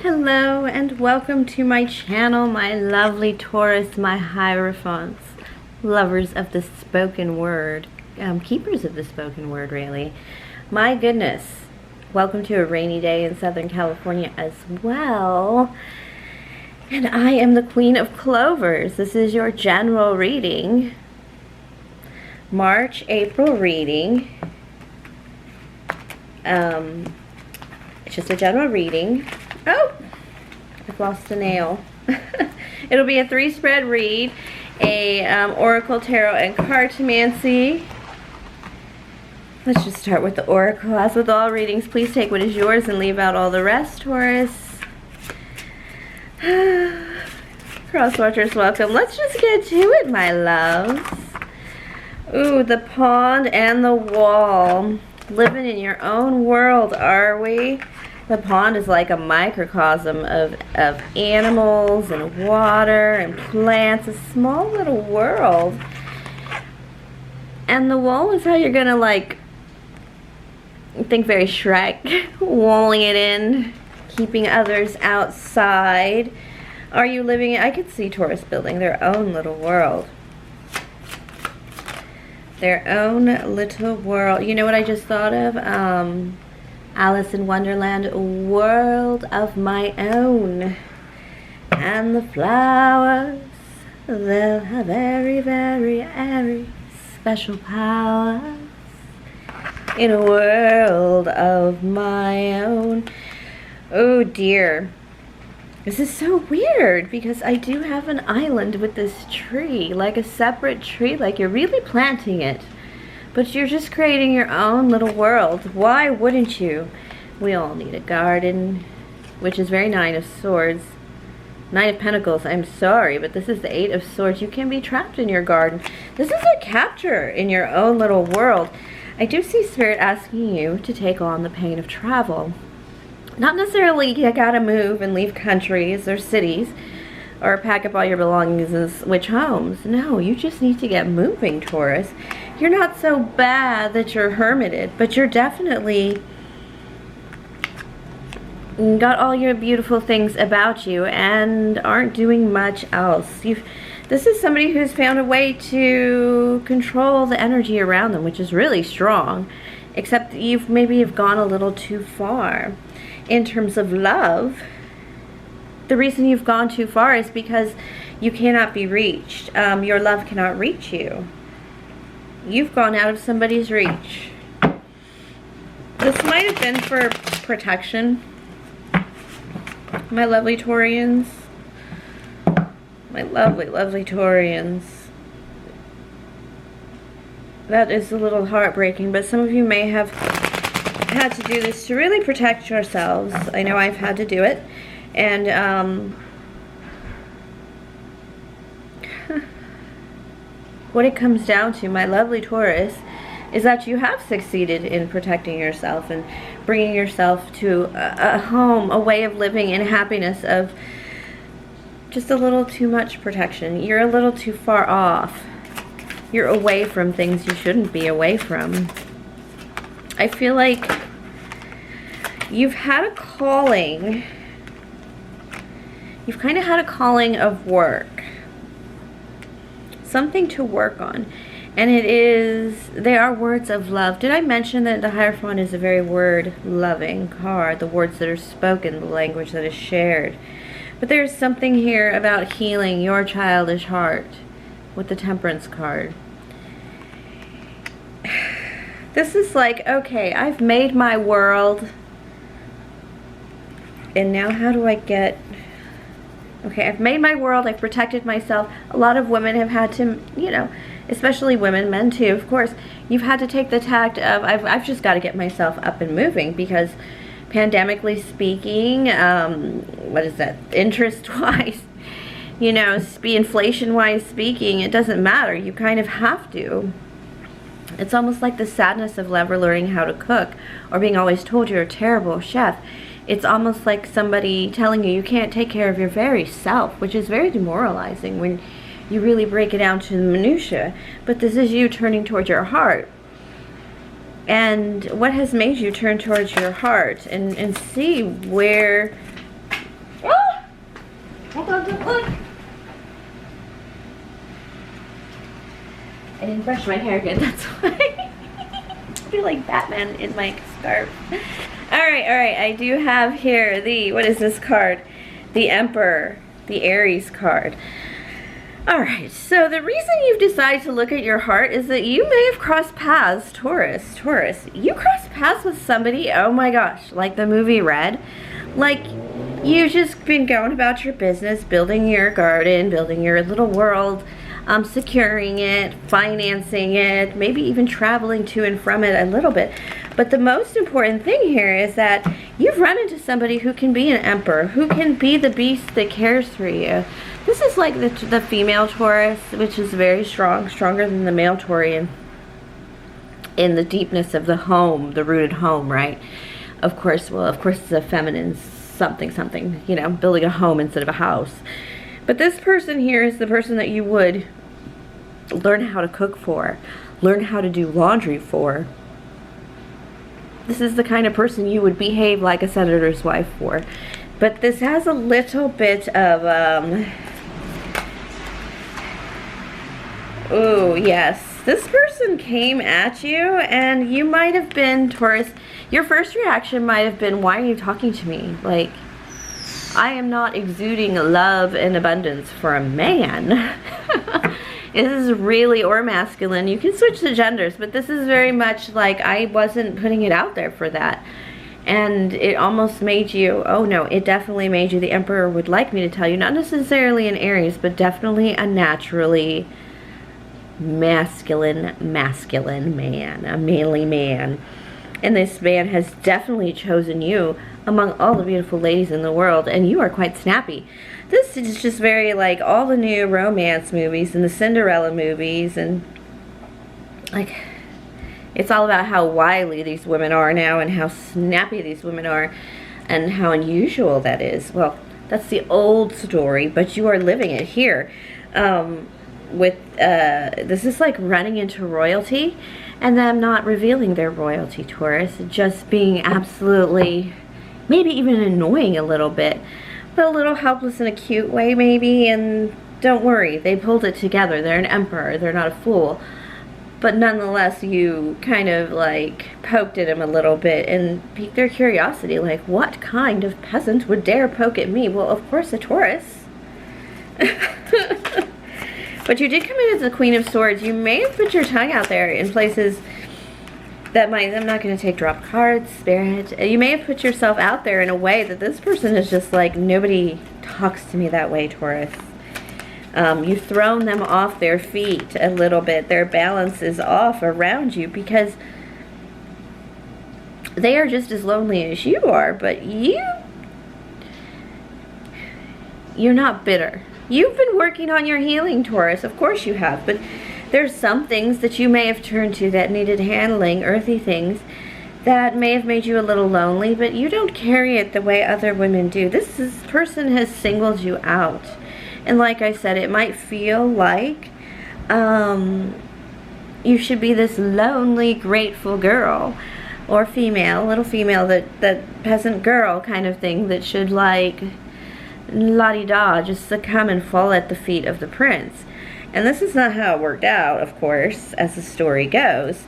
Hello and welcome to my channel, my lovely Taurus, my Hierophants, lovers of the spoken word, keepers of the spoken word really. My goodness, welcome to a rainy day in Southern California as well. And I am the Queen of Clovers. This is your general reading. March, April reading. It's just a general reading. Oh, I've lost a nail. It'll be a 3-spread read, a Oracle, Tarot, and Cartomancy. Let's just start with the Oracle. As with all readings, please take what is yours and leave out all the rest, Taurus. Cross-watchers, welcome. Let's just get to it, my loves. Ooh, the pond and the wall. Living in your own world, are we? The pond is like a microcosm of animals and water and plants, a small little world. And the wall is how you're gonna, like, think very Shrek, walling it in, keeping others outside. Are you living I could see Taurus building their own little world. Their own little world. You know what I just thought of? Alice in Wonderland, a world of my own. And the flowers, they'll have very, very, very special powers. In a world of my own. Oh dear. This is so weird because I do have an island with this tree, like a separate tree, like you're really planting it. But you're just creating your own little world. Why wouldn't you? We all need a garden, which is very Nine of Swords. Nine of Pentacles, I'm sorry, but this is the Eight of Swords. You can be trapped in your garden. This is a capture in your own little world. I do see Spirit asking you to take on the pain of travel. Not necessarily you gotta move and leave countries or cities or pack up all your belongings and switch homes. No, you just need to get moving, Taurus. You're not so bad that you're hermited, but you're definitely got all your beautiful things about you and aren't doing much else. This is somebody who's found a way to control the energy around them, which is really strong, except maybe you've gone a little too far. In terms of love, the reason you've gone too far is because you cannot be reached. Your love cannot reach you. You've gone out of somebody's reach. This might have been for protection, my lovely Taurians. My lovely, lovely Taurians. That is a little heartbreaking, but some of you may have had to do this to really protect yourselves. I know I've had to do it. And what it comes down to, my lovely Taurus, is that you have succeeded in protecting yourself and bringing yourself to a home, a way of living in happiness of just a little too much protection. You're a little too far off. You're away from things you shouldn't be away from. I feel like you've had a calling. You've kind of had a calling of work. Something to work on. And they are words of love. Did I mention that the Hierophant is a very word-loving card? The words that are spoken, the language that is shared. But there's something here about healing your childish heart with the Temperance card. This is like, okay, I've made my world, and now how do I get... Okay, I've made my world, I've protected myself. A lot of women have had to, you know, especially women, men too, of course, you've had to take the tact of, I've just got to get myself up and moving because pandemically speaking, what is that, interest-wise, you know, inflation-wise speaking, it doesn't matter. You kind of have to. It's almost like the sadness of never learning how to cook or being always told you're a terrible chef. It's almost like somebody telling you can't take care of your very self, which is very demoralizing when you really break it down to the minutiae. But this is you turning towards your heart. And what has made you turn towards your heart and see where Hold on, don't look. I didn't brush my hair good, that's why. I feel like Batman in my scarf. Alright, I do have here the, what is this card? The Emperor, the Aries card. Alright, so the reason you've decided to look at your heart is that you may have crossed paths, Taurus. You crossed paths with somebody, oh my gosh, like the movie Red. Like, you've just been going about your business, building your garden, building your little world, securing it, financing it, maybe even traveling to and from it a little bit. But the most important thing here is that you've run into somebody who can be an emperor, who can be the beast that cares for you. This is like the female Taurus, which is very strong, stronger than the male Taurian in the deepness of the home, the rooted home, right? Of course, well, of course it's a feminine something, you know, building a home instead of a house. But this person here is the person that you would learn how to cook for, learn how to do laundry for. This is the kind of person you would behave like a senator's wife for. But this has a little bit of, oh yes, this person came at you and you might have been, Taurus, your first reaction might have been, why are you talking to me? Like, I am not exuding love and abundance for a man. This is really, or masculine. You can switch the genders, but this is very much like I wasn't putting it out there for that. And it almost made you, oh no, it definitely made you, the Emperor would like me to tell you, not necessarily an Aries, but definitely a naturally masculine man, a manly man. And this man has definitely chosen you among all the beautiful ladies in the world, and you are quite snappy. This is just very like all the new romance movies and the Cinderella movies, and like it's all about how wily these women are now and how snappy these women are and how unusual that is. Well, that's the old story, but you are living it here. This is like running into royalty and them not revealing their royalty, Taurus, just being absolutely, maybe even annoying a little bit, but a little helpless in a cute way maybe. And don't worry, they pulled it together. They're an emperor, they're not a fool. But nonetheless, you kind of like poked at him a little bit and piqued their curiosity, like, what kind of peasant would dare poke at me? Well, of course, a Taurus. But you did come in as the Queen of Swords. You may have put your tongue out there in places that might, I'm not going to take drop cards, Spirit. You may have put yourself out there in a way that this person is just like, nobody talks to me that way, Taurus. You've thrown them off their feet a little bit. Their balance is off around you because they are just as lonely as you are, but you're not bitter. You've been working on your healing, Taurus. Of course you have, but there's some things that you may have turned to that needed handling, earthy things, that may have made you a little lonely, but you don't carry it the way other women do. This person has singled you out. And like I said, it might feel like you should be this lonely, grateful girl or female, little female, that peasant girl kind of thing that should like la-di-da just succumb and fall at the feet of the prince. And this is not how it worked out, of course, as the story goes.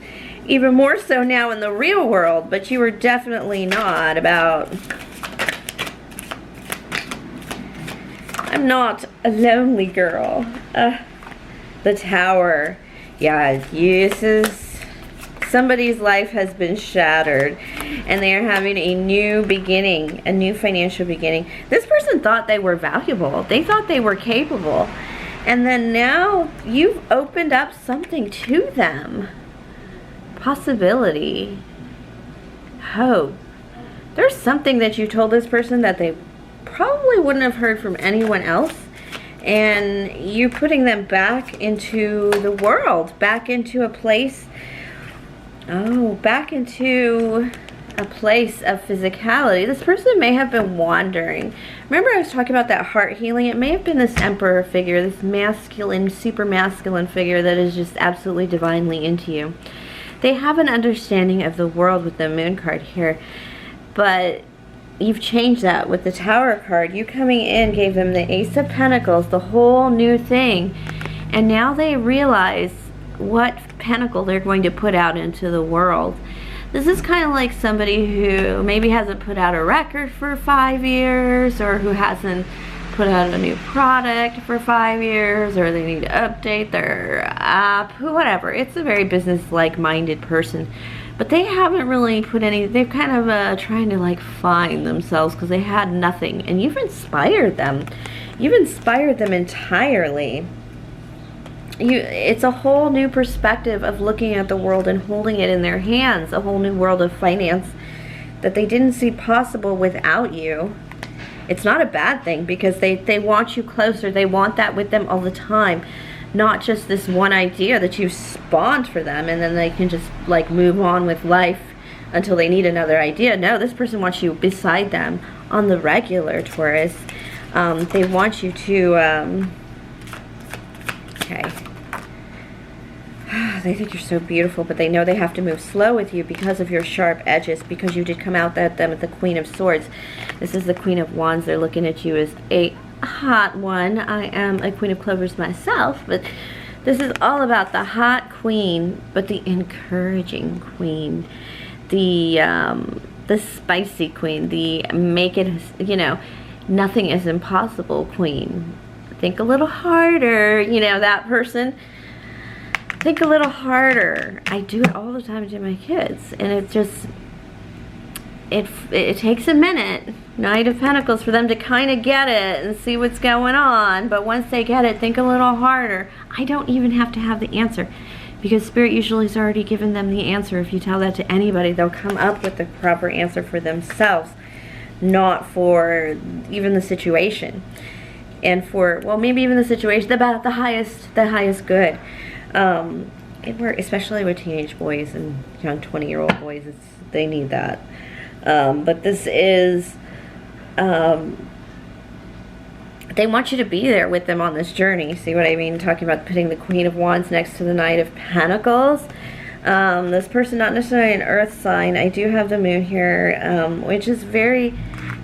Even more so now in the real world, but you were definitely not about, I'm not a lonely girl. The Tower. Yeah, this is, somebody's life has been shattered and they are having a new beginning, a new financial beginning. This person thought they were valuable. They thought they were capable. And then now you've opened up something to them. Possibility. Hope. There's something that you told this person that they probably wouldn't have heard from anyone else. And you're putting them back into the world, back into a place, back into a place of physicality. This person may have been wandering. Remember I was talking about that heart healing? It may have been this emperor figure, this masculine, super masculine figure that is just absolutely divinely into you. They have an understanding of the world with the moon card here, but you've changed that with the Tower card. You coming in gave them the Ace of Pentacles, the whole new thing. And now they realize what pentacle they're going to put out into the world. This is kind of like somebody who maybe hasn't put out a record for 5 years, or who hasn't put out a new product for 5 years, or they need to update their app, whatever. It's a very business-like minded person. But they haven't really put any, they're kind of trying to like find themselves because they had nothing. And you've inspired them. You've inspired them entirely. It's a whole new perspective of looking at the world and holding it in their hands. A whole new world of finance that they didn't see possible without you. It's not a bad thing because they want you closer. They want that with them all the time. Not just this one idea that you've spawned for them and then they can just like move on with life until they need another idea. No, this person wants you beside them on the regular, Taurus. They want you to, okay. They think you're so beautiful, but they know they have to move slow with you because of your sharp edges, because you did come out at them with the Queen of Swords. This is the Queen of Wands. They're looking at you as a hot one. I am a Queen of Clovers myself, but this is all about the hot queen, but the encouraging queen, the spicy queen, the make it, you know, nothing is impossible queen. Think a little harder, you know, that person. Think a little harder. I do it all the time to my kids, and it just, it takes a minute, Knight of Pentacles, for them to kind of get it and see what's going on. But once they get it, think a little harder. I don't even have to have the answer because Spirit usually has already given them the answer. If you tell that to anybody, they'll come up with the proper answer for themselves, not for even the situation. And for, well, maybe even the situation, about the highest good. Especially with teenage boys and young 20-year-old boys, they need that. But this is, they want you to be there with them on this journey. See what I mean? Talking about putting the Queen of Wands next to the Knight of Pentacles. This person, not necessarily an earth sign. I do have the moon here, which is very,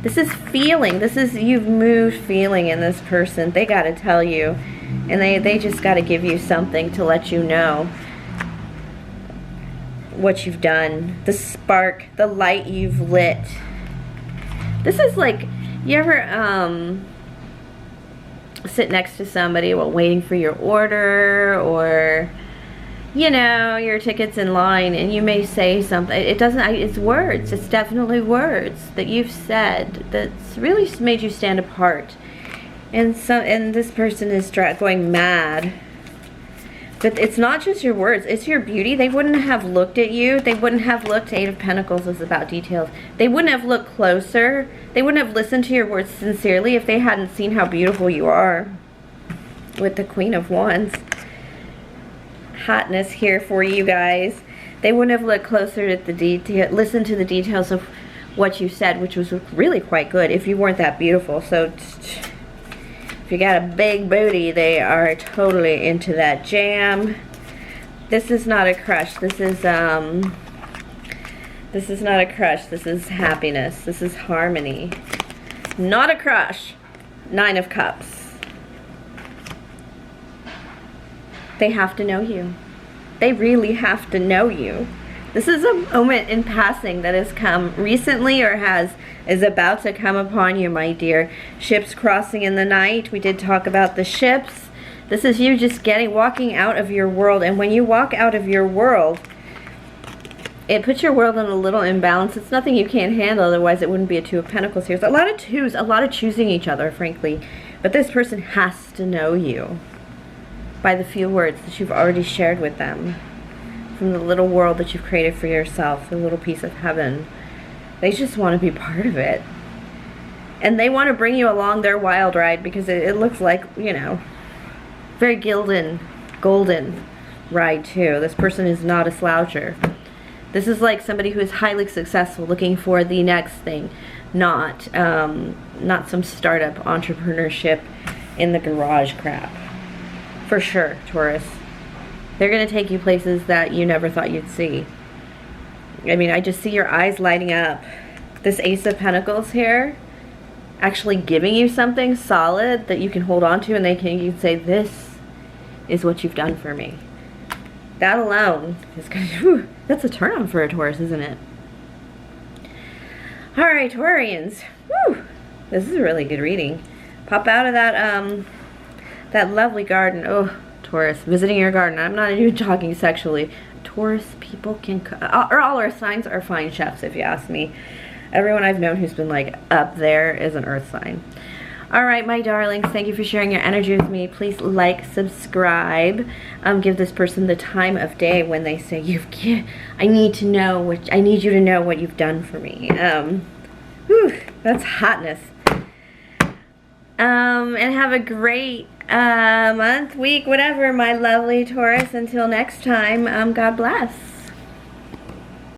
this is feeling. This is, you've moved feeling in this person. They got to tell you. And they just got to give you something to let you know what you've done. The spark, the light you've lit. This is like, you ever sit next to somebody while waiting for your order, or, you know, your ticket's in line, and you may say something. It doesn't, it's words. It's definitely words that you've said that's really made you stand apart. And this person is going mad. But it's not just your words, it's your beauty. They wouldn't have looked at you. They wouldn't have looked. Eight of Pentacles is about details. They wouldn't have looked closer. They wouldn't have listened to your words sincerely if they hadn't seen how beautiful you are. With the Queen of Wands. Hotness here for you guys. They wouldn't have looked closer at the detail, listened to the details of what you said, which was really quite good if you weren't that beautiful. So if you got a big booty, they are totally into that jam. This is not a crush. This is not a crush. This is happiness. This is harmony. Not a crush. Nine of Cups. They have to know you. They really have to know you. This is a moment in passing that has come recently or is about to come upon you, my dear. Ships crossing in the night. We did talk about the ships. This is you just walking out of your world. And when you walk out of your world, it puts your world in a little imbalance. It's nothing you can't handle, otherwise it wouldn't be a Two of Pentacles here. It's a lot of twos, a lot of choosing each other, frankly. But this person has to know you by the few words that you've already shared with them. From the little world that you've created for yourself, the little piece of heaven. They just want to be part of it. And they want to bring you along their wild ride because it looks like, you know, very golden ride too. This person is not a sloucher. This is like somebody who is highly successful looking for the next thing, not some startup entrepreneurship in the garage crap. For sure, Taurus. They're going to take you places that you never thought you'd see. I mean, I just see your eyes lighting up. this Ace of Pentacles here actually giving you something solid that you can hold on to, and you can say, this is what you've done for me. That alone is gonna, that's a turn on for a Taurus, isn't it? All right, Taurians. Woo! This is a really good reading. Pop out of that lovely garden. Oh, Taurus, visiting your garden. I'm not even talking sexually. Taurus people can cook. All earth signs are fine chefs, if you ask me. Everyone I've known who's been like up there is an earth sign. All right, my darlings, thank you for sharing your energy with me. Please like, subscribe. Give this person the time of day when they say, I need you to know what you've done for me. Whew, that's hotness. And have a great month, week, whatever, my lovely Taurus. Until next time, God bless.